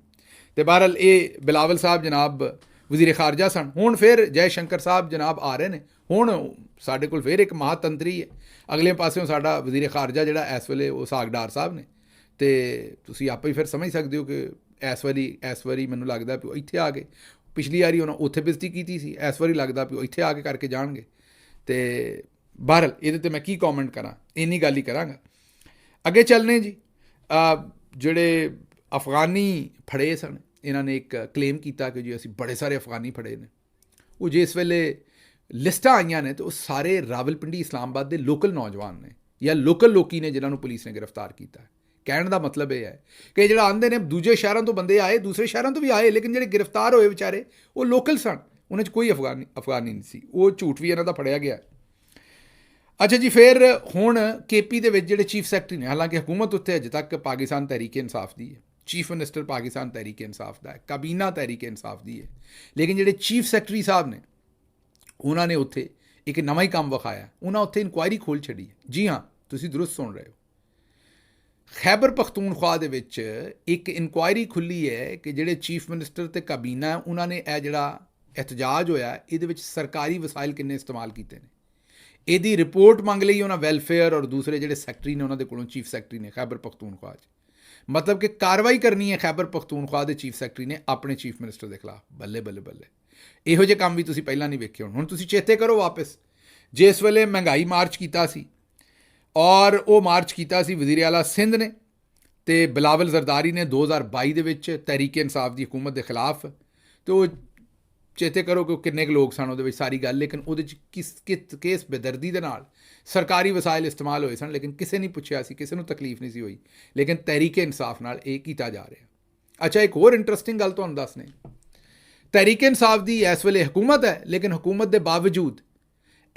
ਤੇ ਬਹਰਹਾਲ ਇਹ ਬਿਲਾਵਲ ਸਾਹਿਬ ਜਨਾਬ ਵਜ਼ੀਰੇ ਖਾਰਜਾ ਸਨ। ਹੁਣ ਫਿਰ ਜੈ ਸ਼ੰਕਰ ਸਾਹਿਬ ਜਨਾਬ ਆ ਰਹੇ ਨੇ। ਹੁਣ ਸਾਡੇ ਕੋਲ ਫਿਰ ਇੱਕ ਮਹਾਤੰਤਰੀ ਹੈ। ਅਗਲੇ ਪਾਸਿਓਂ ਸਾਡਾ ਵਜ਼ੀਰੇ ਖਾਰਜਾ ਜਿਹੜਾ ਇਸ ਵੇਲੇ ਉਹ ਸਾਗਡਾਰ ਸਾਹਿਬ ਨੇ। ਤੇ ਤੁਸੀਂ ਆਪੇ ਹੀ ਫਿਰ ਸਮਝ ਸਕਦੇ ਹੋ ਕਿ ਇਸ ਵਾਰੀ ਮੈਨੂੰ ਲੱਗਦਾ ਵੀ ਉਹ ਇੱਥੇ ਆ ਗਏ। ਪਿਛਲੀ ਵਾਰੀ ਉਹਨਾਂ ਉੱਥੇ ਬੇਇੱਜ਼ਤੀ ਕੀਤੀ ਸੀ, ਇਸ ਵਾਰੀ ਲੱਗਦਾ ਵੀ ਉਹ ਇੱਥੇ ਆ ਕੇ ਕਰਕੇ ਜਾਣਗੇ। ਤੇ ਬਹਰਹਾਲ ਇਹਦੇ 'ਤੇ ਮੈਂ ਕੀ ਕੌਮੈਂਟ ਕਰਾਂ, ਇੰਨੀ ਗੱਲ ਹੀ ਕਰਾਂਗਾ। ਅੱਗੇ ਚੱਲਨੇ ਜੀ। ਜਿਹੜੇ ਅਫਗਾਨੀ ਫੜੇ ਸਨ, ਇਹਨਾਂ ਨੇ ਇੱਕ ਕਲੇਮ ਕੀਤਾ ਕਿ ਜੀ ਅਸੀਂ ਬੜੇ ਸਾਰੇ ਅਫਗਾਨੀ ਫੜੇ ਨੇ। ਉਹ ਜਿਸ ਵੇਲੇ ਲਿਸਟਾਂ ਆਈਆਂ ਨੇ ਤਾਂ ਉਹ ਸਾਰੇ ਰਾਵਲਪਿੰਡੀ ਇਸਲਾਮਾਬਾਦ ਦੇ ਲੋਕਲ ਨੌਜਵਾਨ ਨੇ ਜਾਂ ਲੋਕਲ ਲੋਕੀ ਨੇ ਜਿਨ੍ਹਾਂ ਨੂੰ ਪੁਲਿਸ ਨੇ ਗ੍ਰਿਫਤਾਰ ਕੀਤਾ। ਕਹਿਣ ਦਾ ਮਤਲਬ ਇਹ ਹੈ ਕਿ ਜਿਹੜਾ ਆਉਂਦੇ ਨੇ ਦੂਜੇ ਸ਼ਹਿਰਾਂ ਤੋਂ ਬੰਦੇ ਆਏ, ਦੂਸਰੇ ਸ਼ਹਿਰਾਂ ਤੋਂ ਵੀ ਆਏ, ਲੇਕਿਨ ਜਿਹੜੇ ਗ੍ਰਿਫਤਾਰ ਹੋਏ ਵਿਚਾਰੇ ਉਹ ਲੋਕਲ ਸਨ, ਉਹਨਾਂ 'ਚ ਕੋਈ ਅਫਗਾਨੀ ਨਹੀਂ ਸੀ। ਉਹ ਝੂਠ ਵੀ ਇਹਨਾਂ ਦਾ ਫੜਿਆ ਗਿਆ। ਅੱਛਾ ਜੀ, ਫਿਰ ਹੁਣ KP ਦੇ ਵਿੱਚ ਜਿਹੜੇ ਚੀਫ ਸੈਕਟਰੀ ਨੇ, ਹਾਲਾਂਕਿ ਹਕੂਮਤ ਉੱਤੇ ਅਜੇ ਤੱਕ ਪਾਕਿਸਤਾਨ ਤਹਿਰੀਕ ਇਨਸਾਫ ਦੀ ਹੈ, ਚੀਫ ਮਿਨਿਸਟਰ ਪਾਕਿਸਤਾਨ ਤਹਿਰੀਕ ਇਨਸਾਫ ਦਾ ਹੈ, ਕਾਬੀਨਾ ਤਹਿਰੀਕ ਇਨਸਾਫ ਦੀ ਹੈ, ਲੇਕਿਨ ਜਿਹੜੇ ਚੀਫ ਸੈਕਟਰੀ ਸਾਹਿਬ ਨੇ ਉਹਨਾਂ ਨੇ ਉੱਥੇ ਇੱਕ ਨਵਾਂ ਹੀ ਕੰਮ ਵਿਖਾਇਆ। ਉਹਨਾਂ ਉੱਥੇ ਇਨਕੁਆਇਰੀ ਖੋਲ੍ਹ ਛੱਡੀ ਹੈ। ਜੀ ਹਾਂ, ਤੁਸੀਂ ਦਰੁਸਤ ਸੁਣ ਰਹੇ ਹੋ। ਖੈਬਰ ਪਖਤੂਨਖਵਾ ਦੇ ਵਿੱਚ ਇੱਕ ਇਨਕੁਆਇਰੀ ਖੁੱਲ੍ਹੀ ਹੈ ਕਿ ਜਿਹੜੇ ਚੀਫ ਮਿਨਿਸਟਰ ਅਤੇ ਕਾਬੀਨਾ ਉਹਨਾਂ ਨੇ ਇਹ ਜਿਹੜਾ ਇhtਜਾਜ ਹੋਇਆ ਇਹਦੇ ਵਿੱਚ ਸਰਕਾਰੀ ਵਸਾਇਲ ਕਿੰਨੇ ਇਸਤੇਮਾਲ ਕੀਤੇ ਨੇ, ਇਹਦੀ ਰਿਪੋਰਟ ਮੰਗ ਲਈ ਉਹਨਾਂ ਵੈਲਫੇਅਰ ਔਰ ਦੂਸਰੇ ਜਿਹੜੇ ਸੈਕਟਰੀ ਨੇ ਉਹਨਾਂ ਦੇ ਕੋਲੋਂ, ਚੀਫ ਸੈਕਟਰੀ ਨੇ ਖੈਬਰ ਪਖਤੂਨਖਵਾ 'ਚ। ਮਤਲਬ ਕਿ ਕਾਰਵਾਈ ਕਰਨੀ ਹੈ ਖੈਬਰ ਪਖਤੂਨਖਵਾ ਦੇ ਚੀਫ ਸੈਕਟਰੀ ਨੇ ਆਪਣੇ ਚੀਫ ਮਿਨਿਸਟਰ ਦੇ ਖਿਲਾਫ। ਬੱਲੇ ਬੱਲੇ ਬੱਲੇ, ਇਹੋ ਜਿਹੇ ਕੰਮ ਵੀ ਤੁਸੀਂ ਪਹਿਲਾਂ ਨਹੀਂ ਵੇਖੇ ਹੁਣ ਤੁਸੀਂ ਚੇਤੇ ਕਰੋ ਵਾਪਸ, ਜਿਸ ਵੇਲੇ ਮਹਿੰਗਾਈ ਮਾਰਚ ਕੀਤਾ ਸੀ ਔਰ ਉਹ ਮਾਰਚ ਕੀਤਾ ਸੀ ਵਜ਼ੀਰ ਆਲਾ ਸਿੰਧ ਨੇ ਅਤੇ ਬਿਲਾਵਲ ਜ਼ਰਦਾਰੀ ਨੇ 2022 ਦੇ ਵਿੱਚ ਤਹਿਰੀਕ ਇਨਸਾਫ ਦੀ ਹਕੂਮਤ ਦੇ ਖਿਲਾਫ। ਅਤੇ ਉਹ ਚੇਤੇ ਕਰੋ ਕਿ ਕਿੰਨੇ ਕੁ ਲੋਕ ਸਨ ਉਹਦੇ ਵਿੱਚ ਸਾਰੀ ਗੱਲ, ਲੇਕਿਨ ਉਹਦੇ 'ਚ ਕਿਸ ਬੇਦਰਦੀ ਦੇ ਨਾਲ ਸਰਕਾਰੀ ਵਸਾਇਲ ਇਸਤੇਮਾਲ ਹੋਏ ਸਨ, ਲੇਕਿਨ ਕਿਸੇ ਨੇ ਪੁੱਛਿਆ ਸੀ, ਕਿਸੇ ਨੂੰ ਤਕਲੀਫ ਨਹੀਂ ਸੀ ਹੋਈ, ਲੇਕਿਨ ਤਹਿਰੀਕ ਇਨਸਾਫ ਨਾਲ ਇਹ ਕੀਤਾ ਜਾ ਰਿਹਾ। ਅੱਛਾ, ਇੱਕ ਹੋਰ ਇੰਟਰਸਟਿੰਗ ਗੱਲ ਤੁਹਾਨੂੰ ਦੱਸਨੇ, ਤਹਿਰੀਕ ਇਨਸਾਫ ਦੀ ਇਸ ਵੇਲੇ ਹਕੂਮਤ ਹੈ, ਲੇਕਿਨ ਹਕੂਮਤ ਦੇ ਬਾਵਜੂਦ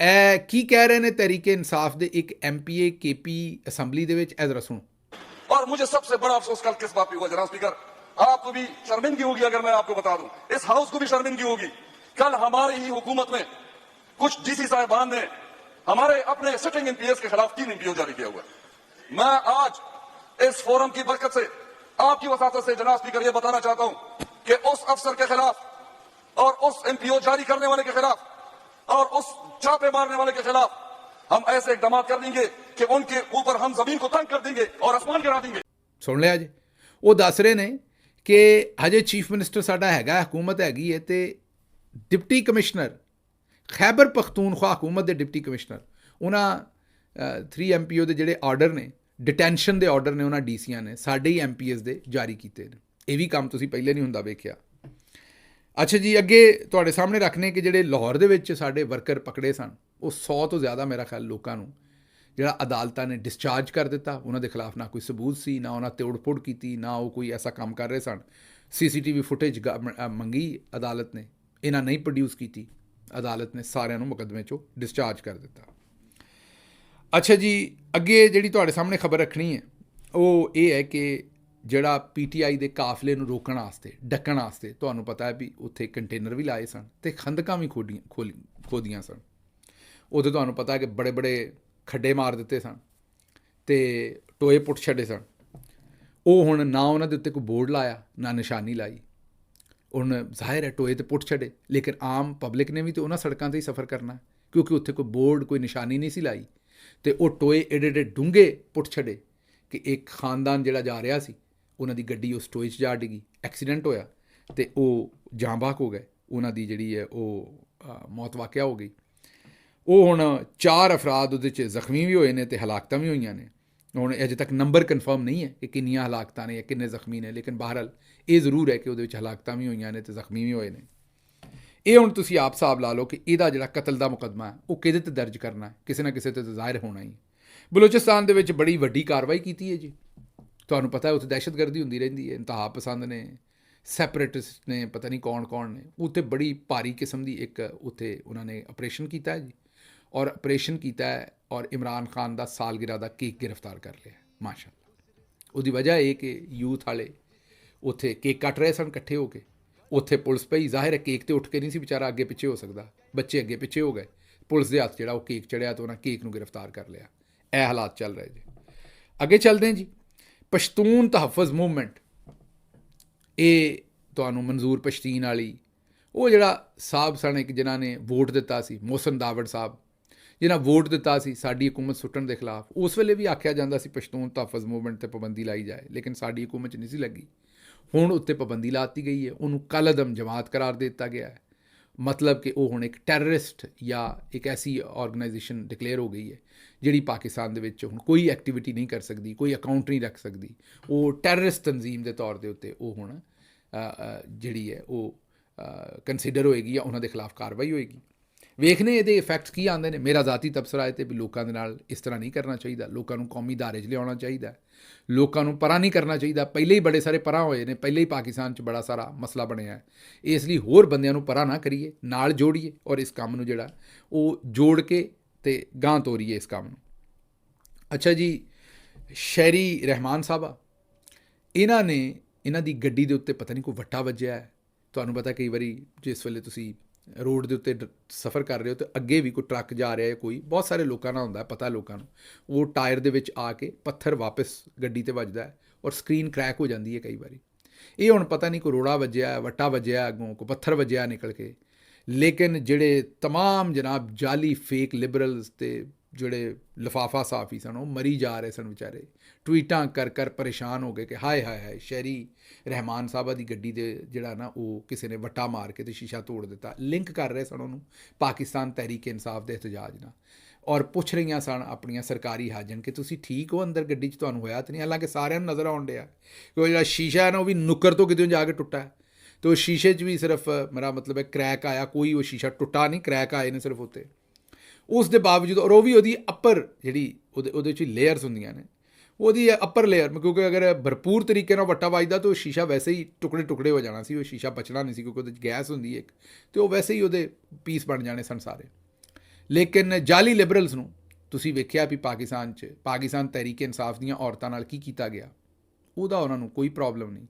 ਇਹ ਕੀ ਕਹਿ ਰਹੇ ਨੇ ਤਹਿਰੀਕ ਇਨਸਾਫ ਦੇ ਇੱਕ MPA KP ਅਸੈਂਬਲੀ ਦੇ ਵਿੱਚ, ਇਹ ਜ਼ਰਾ ਸੁਣੋ। और मुझे सबसे बड़ा अफसोस कल किस बात पे हुआ जनाब स्पीकर, आपको भी शर्मिंदगी होगी अगर मैं आपको बता दूं, इस हाउस को भी शर्मिंदगी होगी। कल हमारी ही हुकूमत में कुछ DC साहिबान ने हमारे अपने सिटिंग MPs के खिलाफ 3 MPO जारी किया हुआ है। मैं आज इस फोरम की बरकत से आपकी वसातत से जनाब स्पीकर ये बताना चाहता हूं कि उस अफसर के खिलाफ और उस MPO जारी करने वाले के खिलाफ और उस छापे मारने वाले के खिलाफ हम ऐसे इकदाम कर देंगे कि उनके ऊपर हम जमीन को तंग कर देंगे और आसमान गिरा देंगे। ਸੁਣ ਲਿਆ ਜੀ। ਉਹ ਦੱਸ ਰਹੇ ਨੇ ਕਿ ਹਜੇ ਚੀਫ ਮਿਨਿਸਟਰ ਸਾਡਾ ਹੈਗਾ, ਹਕੂਮਤ ਹੈਗੀ ਹੈ, ਅਤੇ ਡਿਪਟੀ ਕਮਿਸ਼ਨਰ ਖੈਬਰ ਪਖਤੂਨਖਵਾ ਹਕੂਮਤ ਦੇ ਡਿਪਟੀ ਕਮਿਸ਼ਨਰ, ਉਹਨਾਂ 3 MPO ਦੇ ਜਿਹੜੇ ਆਰਡਰ ਨੇ, ਡਿਟੈਂਸ਼ਨ ਦੇ ਆਰਡਰ ਨੇ, ਉਹਨਾਂ DCਆਂ ਨੇ ਸਾਡੇ ਹੀ MPs ਦੇ ਜਾਰੀ ਕੀਤੇ ਨੇ। ਇਹ ਵੀ ਕੰਮ ਤੁਸੀਂ ਪਹਿਲੇ ਨਹੀਂ ਹੁੰਦਾ ਵੇਖਿਆ। ਅੱਛਾ ਜੀ, ਅੱਗੇ ਤੁਹਾਡੇ ਸਾਹਮਣੇ ਰੱਖਣੇ ਕਿ ਜਿਹੜੇ ਲਾਹੌਰ ਦੇ ਵਿੱਚ ਸਾਡੇ ਵਰਕਰ ਪਕੜੇ ਸਨ, ਉਹ 100 ਤੋਂ ਜ਼ਿਆਦਾ ਮੇਰਾ ਖਿਆਲ ਲੋਕਾਂ ਨੂੰ ਜਿਹੜਾ ਅਦਾਲਤਾਂ ਨੇ ਡਿਸਚਾਰਜ ਕਰ ਦਿੱਤਾ। ਉਹਨਾਂ ਦੇ ਖਿਲਾਫ ਨਾ ਕੋਈ ਸਬੂਤ ਸੀ, ਨਾ ਉਹਨਾਂ ਤੋੜ ਫੋੜ ਕੀਤੀ, ਨਾ ਉਹ ਕੋਈ ਐਸਾ ਕੰਮ ਕਰ ਰਹੇ ਸਨ। CCTV ਫੁਟੇਜ ਮੰਗੀ ਅਦਾਲਤ ਨੇ, ਇਹਨਾਂ ਨਹੀਂ ਪ੍ਰੋਡਿਊਸ ਕੀਤੀ, ਅਦਾਲਤ ਨੇ ਸਾਰਿਆਂ ਨੂੰ ਮੁਕੱਦਮੇ 'ਚੋਂ ਡਿਸਚਾਰਜ ਕਰ ਦਿੱਤਾ। ਅੱਛਾ ਜੀ, ਅੱਗੇ ਜਿਹੜੀ ਤੁਹਾਡੇ ਸਾਹਮਣੇ ਖਬਰ ਰੱਖਣੀ ਹੈ ਉਹ ਇਹ ਹੈ ਕਿ ਜਿਹੜਾ PTI ਦੇ ਕਾਫਲੇ ਨੂੰ ਰੋਕਣ ਵਾਸਤੇ, ਡੱਕਣ ਵਾਸਤੇ, ਤੁਹਾਨੂੰ ਪਤਾ ਹੈ ਵੀ ਉੱਥੇ ਕੰਟੇਨਰ ਵੀ ਲਾਏ ਸਨ ਅਤੇ ਖੰਦਕਾਂ ਵੀ ਖੋਦੀਆਂ ਸਨ। ਉਦੋਂ ਤੁਹਾਨੂੰ ਪਤਾ ਹੈ ਕਿ ਬੜੇ ਬੜੇ ਖੱਡੇ ਮਾਰ ਦਿੱਤੇ ਸਨ ਅਤੇ ਟੋਏ ਪੁੱਟ ਛੱਡੇ ਸਨ। ਉਹ ਹੁਣ ਨਾ ਉਹਨਾਂ ਦੇ ਉੱਤੇ ਕੋਈ ਬੋਰਡ ਲਾਇਆ, ਨਾ ਨਿਸ਼ਾਨੀ ਲਾਈ। ਹੁਣ ਜ਼ਾਹਿਰ ਹੈ ਟੋਏ 'ਤੇ ਪੁੱਟ ਛੱਡੇ, ਲੇਕਿਨ ਆਮ ਪਬਲਿਕ ਨੇ ਵੀ ਤਾਂ ਉਹਨਾਂ ਸੜਕਾਂ 'ਤੇ ਹੀ ਸਫ਼ਰ ਕਰਨਾ, ਕਿਉਂਕਿ ਉੱਥੇ ਕੋਈ ਬੋਰਡ, ਕੋਈ ਨਿਸ਼ਾਨੀ ਨਹੀਂ ਸੀ ਲਾਈ। ਅਤੇ ਉਹ ਟੋਏ ਏਡੇ ਏਡੇ ਡੂੰਘੇ ਪੁੱਟ ਛੱਡੇ ਕਿ ਇੱਕ ਖਾਨਦਾਨ ਜਿਹੜਾ ਜਾ ਰਿਹਾ ਸੀ, ਉਹਨਾਂ ਦੀ ਗੱਡੀ ਉਸ ਟੋਏ 'ਚ ਜਾ ਡਿੱਗੀ, ਐਕਸੀਡੈਂਟ ਹੋਇਆ ਅਤੇ ਉਹ ਜਾਂ ਬਾਕ ਹੋ ਗਏ। ਉਹਨਾਂ ਦੀ ਜਿਹੜੀ ਹੈ ਉਹ ਮੌਤ ਵਾਕਿਆ ਹੋ ਗਈ। ਉਹ ਹੁਣ 4 ਅਫਰਾਦ ਉਹਦੇ 'ਚ ਜ਼ਖਮੀ ਵੀ ਹੋਏ ਨੇ ਅਤੇ ਹਲਾਕਤਾਂ ਵੀ ਹੋਈਆਂ ਨੇ। ਹੁਣ ਅਜੇ ਤੱਕ ਨੰਬਰ ਕਨਫਰਮ ਨਹੀਂ ਹੈ ਕਿ ਕਿੰਨੀਆਂ ਹਲਾਕਤਾਂ ਨੇ ਜਾਂ ਕਿੰਨੇ ਜ਼ਖਮੀ ਨੇ, ਲੇਕਿਨ ਬਹਰਹਾਲ ਇਹ ਜ਼ਰੂਰ ਹੈ ਕਿ ਉਹਦੇ ਵਿੱਚ ਹਲਾਕਤਾਂ ਵੀ ਹੋਈਆਂ ਨੇ ਅਤੇ ਜ਼ਖਮੀ ਵੀ ਹੋਏ ਨੇ। ਇਹ ਹੁਣ ਤੁਸੀਂ ਆਪ ਹਿਸਾਬ ਲਾ ਲਓ ਕਿ ਇਹਦਾ ਜਿਹੜਾ ਕਤਲ ਦਾ ਮੁਕੱਦਮਾ ਹੈ ਉਹ ਕਿਹਦੇ ਤੇ ਦਰਜ ਕਰਨਾ ਹੈ, ਕਿਸੇ ਨਾ ਕਿਸੇ ਤੇ ਤਾਂ ਜ਼ਾਹਿਰ ਹੋਣਾ ਹੀ। ਬਲੋਚਿਸਤਾਨ ਦੇ ਵਿੱਚ ਬੜੀ ਵੱਡੀ ਕਾਰਵਾਈ ਕੀਤੀ ਹੈ ਜੀ। ਤੁਹਾਨੂੰ ਪਤਾ ਹੈ ਉੱਥੇ ਦਹਿਸ਼ਤਗਰਦੀ ਹੁੰਦੀ ਰਹਿੰਦੀ ਹੈ, ਇੰਤਹਾ ਪਸੰਦ ਨੇ, ਸੈਪਰੇਟਿਸਟ ਨੇ, ਪਤਾ ਨਹੀਂ ਕੌਣ ਨੇ। ਉੱਥੇ ਬੜੀ ਭਾਰੀ ਕਿਸਮ ਦੀ ਇੱਕ ਉੱਥੇ ਉਹਨਾਂ ਨੇ ਆਪਰੇਸ਼ਨ ਕੀਤਾ ਹੈ ਜੀ, ਔਰ ਆਪਰੇਸ਼ਨ ਕੀਤਾ ਹੈ ਔਰ ਇਮਰਾਨ ਖਾਨ ਦਾ ਸਾਲਗਿਰਾ ਦਾ ਕੇਕ ਗ੍ਰਿਫਤਾਰ ਕਰ ਲਿਆ ਮਾਸ਼ਾਅੱਲਾ। ਉਹਦੀ ਵਜ੍ਹਾ ਇਹ ਕਿ ਯੂਥ ਵਾਲੇ ਉੱਥੇ ਕੇਕ ਕੱਟ ਰਹੇ ਸਨ ਇਕੱਠੇ ਹੋ ਕੇ, ਉੱਥੇ ਪੁਲਿਸ ਪਈ, ਜ਼ਾਹਿਰ ਹੈ ਕੇਕ ਤੇ ਉੱਠ ਕੇ ਨਹੀਂ ਸੀ ਵਿਚਾਰਾ ਅੱਗੇ ਪਿੱਛੇ ਹੋ ਸਕਦਾ, ਬੱਚੇ ਅੱਗੇ ਪਿੱਛੇ ਹੋ ਗਏ, ਪੁਲਿਸ ਦੇ ਹੱਥ ਜਿਹੜਾ ਉਹ ਕੇਕ ਚੜਿਆ ਤਾਂ ਉਹਨਾਂ ਕੇਕ ਨੂੰ ਗ੍ਰਿਫਤਾਰ ਕਰ ਲਿਆ। ਇਹ ਹਾਲਾਤ ਚੱਲ ਰਹੇ ਜੀ। ਅੱਗੇ ਚੱਲਦੇ ਜੀ। ਪਸ਼ਤੂਨ ਤਹਫਜ਼ ਮੂਵਮੈਂਟ, ਇਹ ਤੁਹਾਨੂੰ ਮਨਜ਼ੂਰ ਪਸ਼ਤੀਨ ਵਾਲੀ, ਉਹ ਜਿਹੜਾ ਸਾਹਿਬ ਸਨ ਇੱਕ ਜਿਨ੍ਹਾਂ ਨੇ ਵੋਟ ਦਿੱਤਾ ਸੀ, ਮੋਹਸਨ ਦਾਵੜ ਸਾਹਿਬ, ਜਿਨ੍ਹਾਂ ਵੋਟ ਦਿੱਤਾ ਸੀ ਸਾਡੀ ਹਕੂਮਤ ਸੁੱਟਣ ਦੇ ਖਿਲਾਫ। ਉਸ ਵੇਲੇ ਵੀ ਆਖਿਆ ਜਾਂਦਾ ਸੀ ਪਸ਼ਤੂਨ ਤਹਫਜ਼ ਮੂਵਮੈਂਟ 'ਤੇ ਪਾਬੰਦੀ ਲਾਈ ਜਾਏ, ਲੇਕਿਨ ਸਾਡੀ ਹਕੂਮਤ 'ਚ ਨਹੀਂ ਸੀ ਲੱਗੀ। ਹੁਣ ਉੱਤੇ ਪਾਬੰਦੀ ਲਾਤੀ ਗਈ ਹੈ, ਉਹਨੂੰ ਕਲਅਦਮ ਜਮਾਤ ਕਰਾਰ ਦੇ ਦਿੱਤਾ ਗਿਆ ਹੈ। ਮਤਲਬ ਕਿ ਉਹ ਹੁਣ ਇੱਕ ਟੈਰਰਿਸਟ ਜਾਂ ਇੱਕ ਐਸੀ ਆਰਗੇਨਾਈਜੇਸ਼ਨ ਡਿਕਲੇਅਰ ਹੋ ਗਈ ਹੈ ਜਿਹੜੀ ਪਾਕਿਸਤਾਨ ਦੇ ਵਿੱਚ ਹੁਣ ਕੋਈ ਐਕਟੀਵਿਟੀ ਨਹੀਂ ਕਰ ਸਕਦੀ, ਕੋਈ ਅਕਾਊਂਟ ਨਹੀਂ ਰੱਖ ਸਕਦੀ। ਉਹ ਟੈਰਰਿਸਟ ਤਨਜ਼ੀਮ ਦੇ ਤੌਰ ਦੇ ਉੱਤੇ ਉਹ ਹੁਣ ਜਿਹੜੀ ਹੈ ਉਹ ਕੰਸੀਡਰ ਹੋਏਗੀ ਜਾਂ ਉਹਨਾਂ ਦੇ ਖਿਲਾਫ ਕਾਰਵਾਈ ਹੋਏਗੀ। ਵੇਖਨੇ ਇਹਦੇ ਇਫੈਕਟਸ ਕੀ ਆਉਂਦੇ ਨੇ। ਮੇਰਾ ਜ਼ਾਤੀ ਤਬਸਰਾ ਹੈ ਤੇ ਵੀ ਲੋਕਾਂ ਦੇ ਨਾਲ ਇਸ ਤਰ੍ਹਾਂ ਨਹੀਂ ਕਰਨਾ ਚਾਹੀਦਾ, ਲੋਕਾਂ ਨੂੰ ਕੌਮੀ ਧਾਰੇ 'ਚ ਲਿਆਉਣਾ ਚਾਹੀਦਾ, ਲੋਕਾਂ ਨੂੰ ਪਰਾਂ ਨਹੀਂ ਕਰਨਾ ਚਾਹੀਦਾ। ਪਹਿਲੇ ਹੀ ਬੜੇ ਸਾਰੇ ਪਰਾਂ ਹੋਏ ਨੇ, ਪਹਿਲੇ ਹੀ ਪਾਕਿਸਤਾਨ 'ਚ ਬੜਾ ਸਾਰਾ ਮਸਲਾ ਬਣਿਆ ਹੈ। ਇਸ ਲਈ ਹੋਰ ਬੰਦਿਆਂ ਨੂੰ ਪਰਾਂ ਨਾ ਕਰੀਏ, ਨਾਲ ਜੋੜੀਏ ਔਰ ਇਸ ਕੰਮ ਨੂੰ ਜਿਹੜਾ ਉਹ ਜੋੜ ਕੇ ਤੇ ਗਾਂਹ ਤੋਰੀਏ ਇਸ ਕੰਮ ਨੂੰ। ਅੱਛਾ ਜੀ, ਸ਼ਹਿਰੀ ਰਹਿਮਾਨ ਸਾਹਿਬਾ, ਇਹਨਾਂ ਦੀ ਗੱਡੀ ਦੇ ਉੱਤੇ ਪਤਾ ਨਹੀਂ ਕੋਈ ਵੱਟਾ ਵੱਜਿਆ ਹੈ। ਤੁਹਾਨੂੰ ਪਤਾ ਕਈ ਵਾਰੀ ਜਿਸ ਵੇਲੇ ਤੁਸੀਂ ਰੋਡ ਦੇ ਉੱਤੇ ਸਫ਼ਰ ਕਰ ਰਹੇ ਹੋ ਤਾਂ ਅੱਗੇ ਵੀ ਕੋਈ ਟਰੱਕ ਜਾ ਰਿਹਾ ਹੈ, ਕੋਈ ਬਹੁਤ ਸਾਰੇ ਲੋਕਾਂ ਨਾਲ ਹੁੰਦਾ ਪਤਾ ਲੋਕਾਂ ਨੂੰ, ਉਹ ਟਾਇਰ ਦੇ ਵਿੱਚ ਆ ਕੇ ਪੱਥਰ ਵਾਪਸ ਗੱਡੀ ਤੇ ਵੱਜਦਾ ਹੈ ਔਰ ਸਕਰੀਨ ਕਰੈਕ ਹੋ ਜਾਂਦੀ ਹੈ ਕਈ ਵਾਰੀ। ਇਹ ਹੁਣ ਪਤਾ ਨਹੀਂ ਕੋਈ ਰੋੜਾ ਵੱਜਿਆ, ਵੱਟਾ ਵੱਜਿਆ, ਅੱਗੋਂ ਕੋਈ ਪੱਥਰ ਵੱਜਿਆ ਨਿਕਲ ਕੇ। ਲੇਕਿਨ ਜਿਹੜੇ ਤਮਾਮ ਜਨਾਬ ਜਾਲੀ ਫੇਕ ਲਿਬਰਲਸ ਤੇ ਜਿਹੜੇ ਲਿਫਾਫਾ ਸਾਫੀ ਸਨ ਉਹ ਮਰੀ ਜਾ ਰਹੇ ਸਨ ਵਿਚਾਰੇ, ਟਵੀਟਾਂ ਕਰ ਪਰੇਸ਼ਾਨ ਹੋ ਗਏ ਕਿ ਹਾਏ ਹਾਏ ਹਾਏ, ਸ਼ਹਿਰੀ ਰਹਿਮਾਨ ਸਾਹਿਬਾ ਦੀ ਗੱਡੀ ਦੇ ਜਿਹੜਾ ਨਾ ਉਹ ਕਿਸੇ ਨੇ ਵੱਟਾ ਮਾਰ ਕੇ ਤੇ ਸ਼ੀਸ਼ਾ ਤੋੜ ਦਿੱਤਾ। ਲਿੰਕ ਕਰ ਰਹੇ ਸਨ ਉਹਨੂੰ ਪਾਕਿਸਤਾਨ ਤਹਿਰੀਕ ਇਨਸਾਫ ਦੇ ਇhtਜਾਜ ਨਾਲ, ਔਰ ਪੁੱਛ ਰਹੀਆਂ ਸਨ ਆਪਣੀਆਂ ਸਰਕਾਰੀ ਹਾਜਨ ਕਿ ਤੁਸੀਂ ਠੀਕ ਹੋ ਅੰਦਰ ਗੱਡੀ 'ਚ, ਤੁਹਾਨੂੰ ਹੋਇਆ ਤਾਂ ਨਹੀਂ। ਹਾਲਾਂਕਿ ਸਾਰਿਆਂ ਨੂੰ ਨਜ਼ਰ ਆਉਣ ਡਿਆ ਕਿ ਉਹ ਜਿਹੜਾ ਸ਼ੀਸ਼ਾ ਹੈ ਨਾ ਉਹ ਵੀ ਨੁੱਕਰ ਤੋਂ ਕਿਤੇ ਜਾ ਕੇ ਟੁੱਟਾ ਹੈ, ਅਤੇ ਉਹ ਸ਼ੀਸ਼ੇ 'ਚ ਵੀ ਸਿਰਫ ਮੇਰਾ ਮਤਲਬ ਹੈ ਕਰੈਕ ਆਇਆ, ਕੋਈ ਉਹ ਸ਼ੀਸ਼ਾ ਟੁੱਟਾ ਨਹੀਂ, ਕਰੈਕ ਆਏ ਨੇ ਸਿਰਫ ਉੱਤੇ। ਉਸ ਦੇ ਬਾਵਜੂਦ, ਔਰ ਉਹ ਵੀ ਉਹਦੀ ਅੱਪਰ ਜਿਹੜੀ ਉਹਦੇ 'ਚ ਲੇਅਰਸ ਹੁੰਦੀਆਂ ਨੇ, ਉਹਦੀ ਅੱਪਰ ਲੇਅਰ, ਕਿਉਂਕਿ ਅਗਰ ਭਰਪੂਰ ਤਰੀਕੇ ਨਾਲ ਵੱਟਾ ਵੱਜਦਾ ਤਾਂ ਉਹ ਸ਼ੀਸ਼ਾ ਵੈਸੇ ਹੀ ਟੁਕੜੇ ਹੋ ਜਾਣਾ ਸੀ, ਉਹ ਸ਼ੀਸ਼ਾ ਬਚਣਾ ਨਹੀਂ ਸੀ ਕਿਉਂਕਿ ਉਹਦੇ 'ਚ ਗੈਸ ਹੁੰਦੀ ਹੈ ਇੱਕ, ਅਤੇ ਉਹ ਵੈਸੇ ਹੀ ਉਹਦੇ ਪੀਸ ਬਣ ਜਾਣੇ ਸਨ ਸਾਰੇ। ਲੇਕਿਨ ਜਾਲੀ ਲਿਬਰਲਸ ਨੂੰ ਤੁਸੀਂ ਵੇਖਿਆ ਵੀ ਪਾਕਿਸਤਾਨ ਤਹਿਰੀਕ ਇਨਸਾਫ ਦੀਆਂ ਔਰਤਾਂ ਨਾਲ ਕੀ ਕੀਤਾ ਗਿਆ, ਉਹਦਾ ਉਹਨਾਂ ਨੂੰ ਕੋਈ ਪ੍ਰੋਬਲਮ ਨਹੀਂ।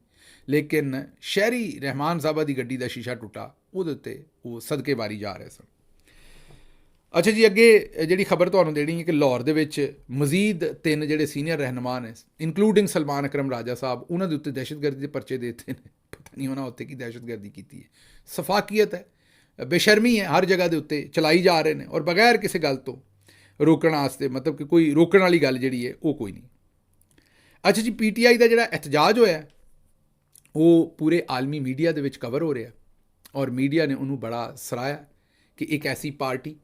ਲੇਕਿਨ ਸ਼ਹਿਰੀ ਰਹਿਮਾਨ ਸਾਹਿਬਾ ਦੀ ਗੱਡੀ ਦਾ ਸ਼ੀਸ਼ਾ ਟੁੱਟਾ, ਉਹਦੇ ਉੱਤੇ ਉਹ ਸਦਕੇ ਵਾਰੀ ਜਾ ਰਹੇ ਸਨ। ਅੱਛਾ ਜੀ, ਅੱਗੇ ਜਿਹੜੀ ਖਬਰ ਤੁਹਾਨੂੰ ਦੇਣੀ ਹੈ ਕਿ ਲਾਹੌਰ ਦੇ ਵਿੱਚ ਮਜ਼ੀਦ 3 ਜਿਹੜੇ ਸੀਨੀਅਰ ਰਹਿਨੁਮਾ ਨੇ, ਇਨਕਲੂਡਿੰਗ ਸਲਮਾਨ ਅਕਰਮ ਰਾਜਾ ਸਾਹਿਬ, ਉਹਨਾਂ ਦੇ ਉੱਤੇ ਦਹਿਸ਼ਤਗਰਦੀ ਦੇ ਪਰਚੇ ਦੇ ਦਿੱਤੇ ਨੇ। ਪਤਾ ਨਹੀਂ ਉਹਨਾਂ ਉੱਤੇ ਕੀ ਦਹਿਸ਼ਤਗਰਦੀ ਕੀਤੀ ਹੈ। ਸਫਾਕੀਅਤ ਹੈ, ਬੇਸ਼ਰਮੀ ਹੈ, ਹਰ ਜਗ੍ਹਾ ਦੇ ਉੱਤੇ ਚਲਾਈ ਜਾ ਰਹੇ ਨੇ ਔਰ ਬਗੈਰ ਕਿਸੇ ਗੱਲ ਤੋਂ ਰੋਕਣ ਵਾਸਤੇ, ਮਤਲਬ ਕਿ ਕੋਈ ਰੋਕਣ ਵਾਲੀ ਗੱਲ ਜਿਹੜੀ ਹੈ ਉਹ ਕੋਈ ਨਹੀਂ। ਅੱਛਾ ਜੀ, PTI ਦਾ ਜਿਹੜਾ ਇhtਜਾਜ ਹੋਇਆ ਉਹ ਪੂਰੇ ਆਲਮੀ ਮੀਡੀਆ ਦੇ ਵਿੱਚ ਕਵਰ ਹੋ ਰਿਹਾ ਔਰ ਮੀਡੀਆ ਨੇ ਉਹਨੂੰ ਬੜਾ ਸਰਾਹਿਆ ਕਿ ਇੱਕ ਐਸੀ ਪਾਰਟੀ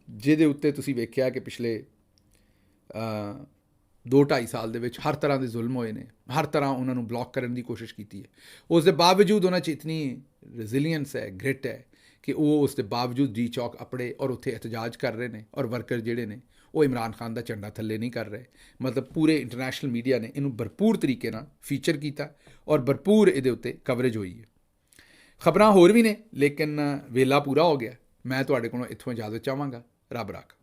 ਜਿਹਦੇ ਉੱਤੇ ਤੁਸੀਂ ਵੇਖਿਆ ਕਿ ਪਿਛਲੇ 2-2.5 ਸਾਲ ਦੇ ਵਿੱਚ ਹਰ ਤਰ੍ਹਾਂ ਦੇ ਜ਼ੁਲਮ ਹੋਏ ਨੇ, ਹਰ ਤਰ੍ਹਾਂ ਉਹਨਾਂ ਨੂੰ ਬਲੌਕ ਕਰਨ ਦੀ ਕੋਸ਼ਿਸ਼ ਕੀਤੀ ਹੈ। ਉਸ ਦੇ ਬਾਵਜੂਦ ਉਹਨਾਂ 'ਚ ਇਤਨੀ ਰੈਜ਼ੀਲੀਅੰਸ ਹੈ, ਗ੍ਰਿਟ ਹੈ ਕਿ ਉਹ ਉਸ ਦੇ ਬਾਵਜੂਦ ਡੀ ਚੌਕ ਅਪੜੇ ਔਰ ਉੱਥੇ ਇhtਜਾਜ ਕਰ ਰਹੇ ਨੇ ਔਰ ਵਰਕਰ ਜਿਹੜੇ ਨੇ ਉਹ ਇਮਰਾਨ ਖਾਨ ਦਾ ਝੰਡਾ ਥੱਲੇ ਨਹੀਂ ਕਰ ਰਹੇ। ਮਤਲਬ ਪੂਰੇ ਇੰਟਰਨੈਸ਼ਨਲ ਮੀਡੀਆ ਨੇ ਇਹਨੂੰ ਭਰਪੂਰ ਤਰੀਕੇ ਨਾਲ ਫੀਚਰ ਕੀਤਾ ਔਰ ਭਰਪੂਰ ਇਹਦੇ ਉੱਤੇ ਕਵਰੇਜ ਹੋਈ ਹੈ। ਖਬਰਾਂ ਹੋਰ ਵੀ ਨੇ ਲੇਕਿਨ ਵੇਲਾ ਪੂਰਾ ਹੋ ਗਿਆ। ਮੈਂ ਤੁਹਾਡੇ ਕੋਲੋਂ ਇੱਥੋਂ ਇਜਾਜ਼ਤ ਚਾਹਾਂਗਾ। ਰੱਬ ਰਾਖਾ।